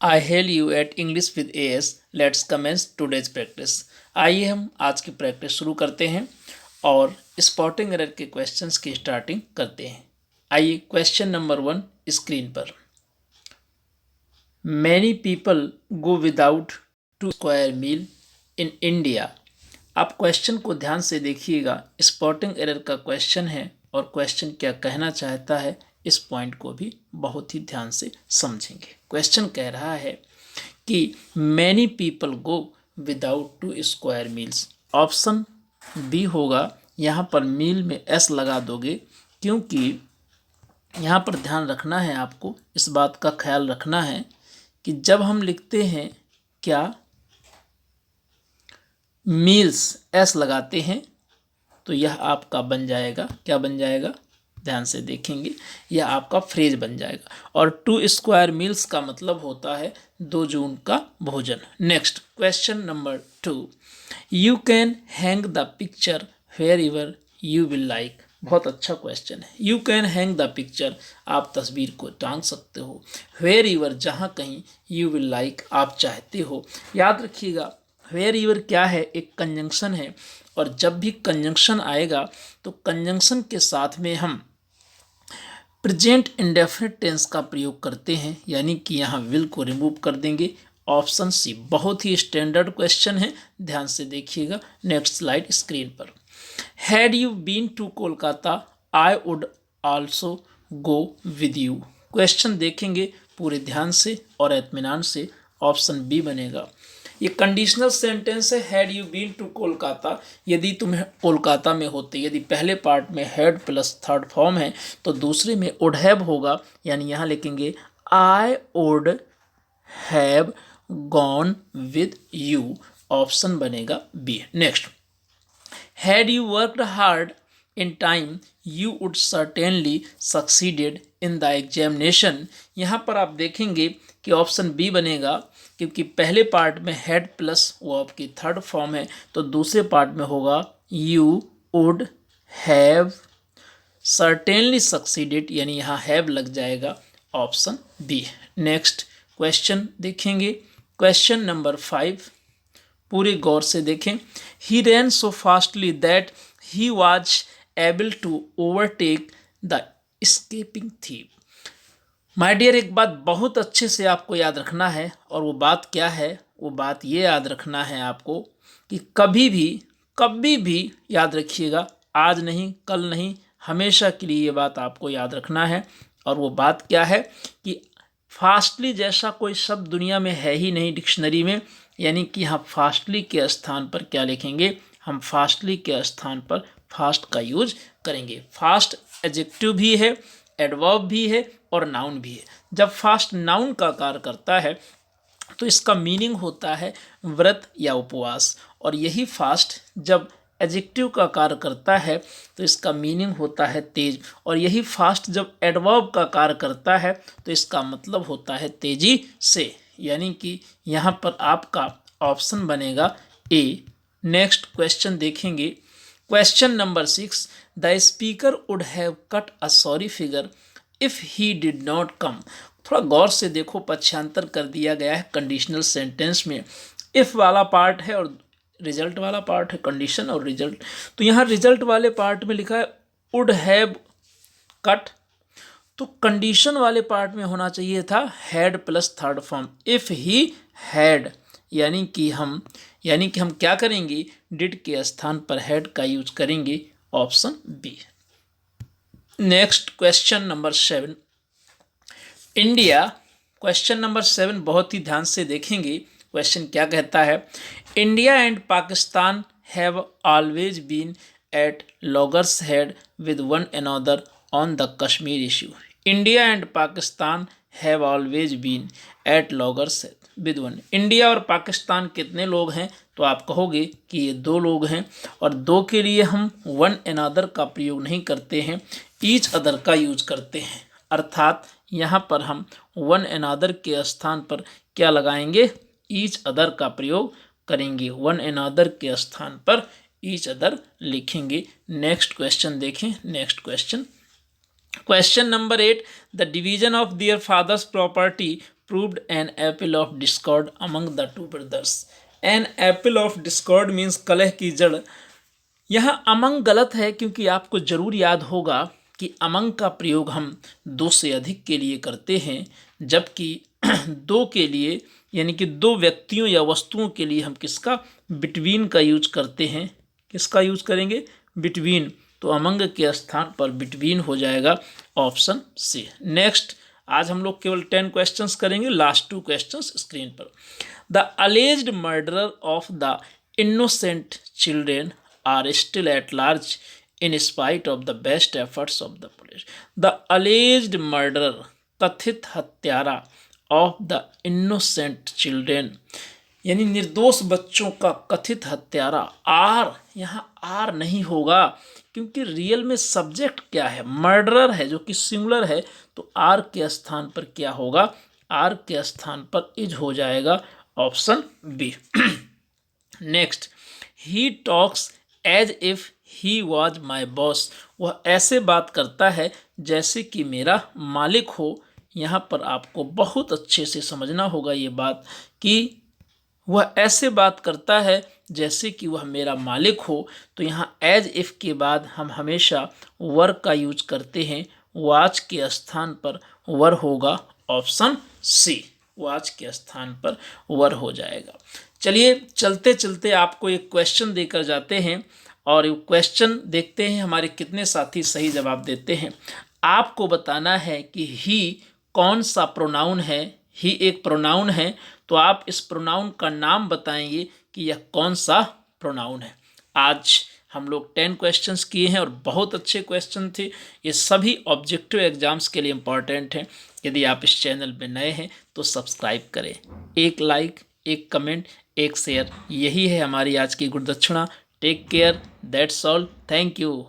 I hail you at English with S. Let's commence today's practice. आइए हम आज की प्रैक्टिस शुरू करते हैं और स्पॉटिंग एरर के क्वेश्चंस की स्टार्टिंग करते हैं। आइए क्वेश्चन नंबर 1 स्क्रीन पर। Many people go without two square meal in India. आप क्वेश्चन को ध्यान से देखिएगा। स्पॉटिंग एरर का क्वेश्चन है और क्वेश्चन क्या कहना चाहता है इस पॉइंट को भी बहुत ही ध्यान से समझेंगे। क्वेश्चन कह रहा है कि many people go without two square meals. Option B होगा। यहाँ पर मील में एस लगा दोगे क्योंकि यहाँ पर ध्यान रखना है, आपको इस बात का ख्याल रखना है कि जब हम लिखते हैं क्या मील्स एस लगाते हैं तो यह आपका बन जाएगा, क्या बन जाएगा, ध्यान से देखेंगे, यह आपका फ्रेज बन जाएगा। और 2 स्क्वायर मील्स का मतलब होता है 2 जून का भोजन। Next question number 2। You can hang the picture wherever you will like. बहुत अच्छा क्वेश्चन है। You can hang the picture, आप तस्वीर को टांग सकते हो। वेयर एवर, जहाँ कहीं, यू विल लाइक, आप चाहते हो। याद रखिएगा वेयर एवर क्या है, एक कंजंक्शन है और जब भी कंजंक्शन आएगा तो कंजंक्शन के साथ में हम प्रेजेंट इंडेफिनिट टेंस का प्रयोग करते हैं, यानी कि यहाँ विल को रिमूव कर देंगे। ऑप्शन सी बहुत ही स्टैंडर्ड क्वेश्चन है, ध्यान से देखिएगा। नेक्स्ट स्लाइड स्क्रीन पर। Had you been to Kolkata I would also go with you. Question देखेंगे पूरे ध्यान से और इत्मीनान से। ऑप्शन बी बनेगा। ये कंडीशनल सेंटेंस है। Had you been to Kolkata, यदि तुम कोलकाता में होते, यदि पहले पार्ट में हैड प्लस थर्ड फॉर्म है तो दूसरे में वुड हैव होगा, यानी यहाँ लिखेंगे I would have gone with you. Option बनेगा B. Next, had you worked hard in time you would certainly succeeded in the examination. यहाँ पर आप देखेंगे कि ऑप्शन बी बनेगा, क्योंकि पहले पार्ट में हैड प्लस वो आपकी थर्ड फॉर्म है, तो दूसरे पार्ट में होगा you would have certainly succeeded, यानी यहाँ हैव लग जाएगा। Option B. नेक्स्ट क्वेश्चन देखेंगे, क्वेश्चन नंबर 5। पूरे गौर से देखें। He ran so fastly that he was able to overtake the escaping thief. My dear, एक बात बहुत अच्छे से आपको याद रखना है, और वो बात क्या है, वो बात ये याद रखना है आपको कि कभी भी याद रखिएगा, आज नहीं कल नहीं, हमेशा के लिए ये बात आपको याद रखना है। और वो बात क्या है कि फास्टली जैसा कोई शब्द दुनिया में है ही नहीं डिक्शनरी में, यानी कि हम फास्टली के स्थान पर क्या लिखेंगे, हम फास्टली के स्थान पर फास्ट का यूज करेंगे। फास्ट एडजेक्टिव भी है, एडवर्ब भी है और नाउन भी है। जब फास्ट नाउन का कार्य करता है तो इसका मीनिंग होता है व्रत या उपवास, और यही फास्ट जब एडजेक्टिव का कार्य करता है तो इसका मीनिंग होता है तेज, और यही फास्ट जब एडवर्ब का कार्य करता है तो इसका मतलब होता है तेजी से, यानी कि यहाँ पर आपका ऑप्शन बनेगा ए। नेक्स्ट क्वेश्चन देखेंगे, question number 6। The speaker would have cut a sorry figure if he did not come. थोड़ा गौर से देखो, पक्षांतर कर दिया गया है कंडीशनल सेंटेंस में। इफ वाला पार्ट है और रिजल्ट वाला पार्ट है, कंडीशन और रिजल्ट। तो यहाँ रिजल्ट वाले पार्ट में लिखा है वुड हैव कट, तो कंडीशन वाले पार्ट में होना चाहिए था had plus third form if he had, यानी कि हम क्या करेंगे, डिड के स्थान पर हैड का यूज करेंगे। Option B. Next question number 7। India, question number 7 बहुत ही ध्यान से देखेंगे। क्वेश्चन क्या कहता है, India and Pakistan have always been at loggerheads with one another on the Kashmir issue. India and Pakistan have always been at loggerheads with one. India और पाकिस्तान कितने लोग हैं, तो आप कहोगे कि ये 2 लोग हैं, और 2 के लिए हम वन अनदर का प्रयोग नहीं करते हैं, ईच अदर का यूज करते हैं। अर्थात यहाँ पर हम वन अनदर के स्थान पर क्या लगाएंगे, ईच अदर का प्रयोग करेंगे। वन अनदर के स्थान पर ईच अदर लिखेंगे। नेक्स्ट क्वेश्चन देखें। Next question, question number 8। The division of their father's property proved an apple of discord among the two brothers. An apple of discord means कलह की जड़। यहाँ अमंग गलत है क्योंकि आपको जरूर याद होगा कि अमंग का प्रयोग हम दो से अधिक के लिए करते हैं, जबकि दो के लिए यानी कि दो व्यक्तियों या वस्तुओं के लिए हम किसका, बिटवीन का यूज करते हैं। किसका यूज करेंगे, बिटवीन। तो अमंग के स्थान पर बिटवीन हो जाएगा ऑप्शन सी। नेक्स्ट, आज हम लोग केवल 10 क्वेश्चंस करेंगे, लास्ट 2 क्वेश्चंस स्क्रीन पर। The alleged murderer of the innocent children are still at large in spite of the best efforts of the police. The alleged murderer, कथित हत्यारा, of the innocent children, यानी निर्दोष बच्चों का कथित हत्यारा। आर, यहाँ आर नहीं होगा क्योंकि रियल में सब्जेक्ट क्या है, मर्डरर है जो कि सिंगुलर है, तो आर के स्थान पर क्या होगा, आर के स्थान पर इज हो जाएगा option B. Next, he talks as if he was my boss, वह ऐसे बात करता है जैसे कि मेरा मालिक हो। यहाँ पर आपको बहुत अच्छे से समझना होगा ये बात कि वह ऐसे बात करता है जैसे कि वह मेरा मालिक हो। तो यहाँ एज इफ के बाद हम हमेशा वर का यूज करते हैं, वाच के स्थान पर वर होगा ऑप्शन सी, वाच के स्थान पर वर हो जाएगा। चलिए चलते चलते आपको एक क्वेश्चन देकर जाते हैं और क्वेश्चन देखते हैं हमारे कितने साथी सही जवाब देते हैं। आपको बताना है कि ही कौन सा प्रोनाउन है। ही एक प्रोनाउन है, तो आप इस प्रोनाउन का नाम बताएंगे कि यह कौन सा प्रोनाउन है। आज हम लोग 10 क्वेश्चंस किए हैं और बहुत अच्छे क्वेश्चन थे। ये सभी ऑब्जेक्टिव एग्जाम्स के लिए इम्पॉर्टेंट हैं। यदि आप इस चैनल में नए हैं तो सब्सक्राइब करें। एक लाइक, एक कमेंट, एक शेयर, यही है हमारी आज की गुरुदक्षिणा। Take care, that's all, thank you.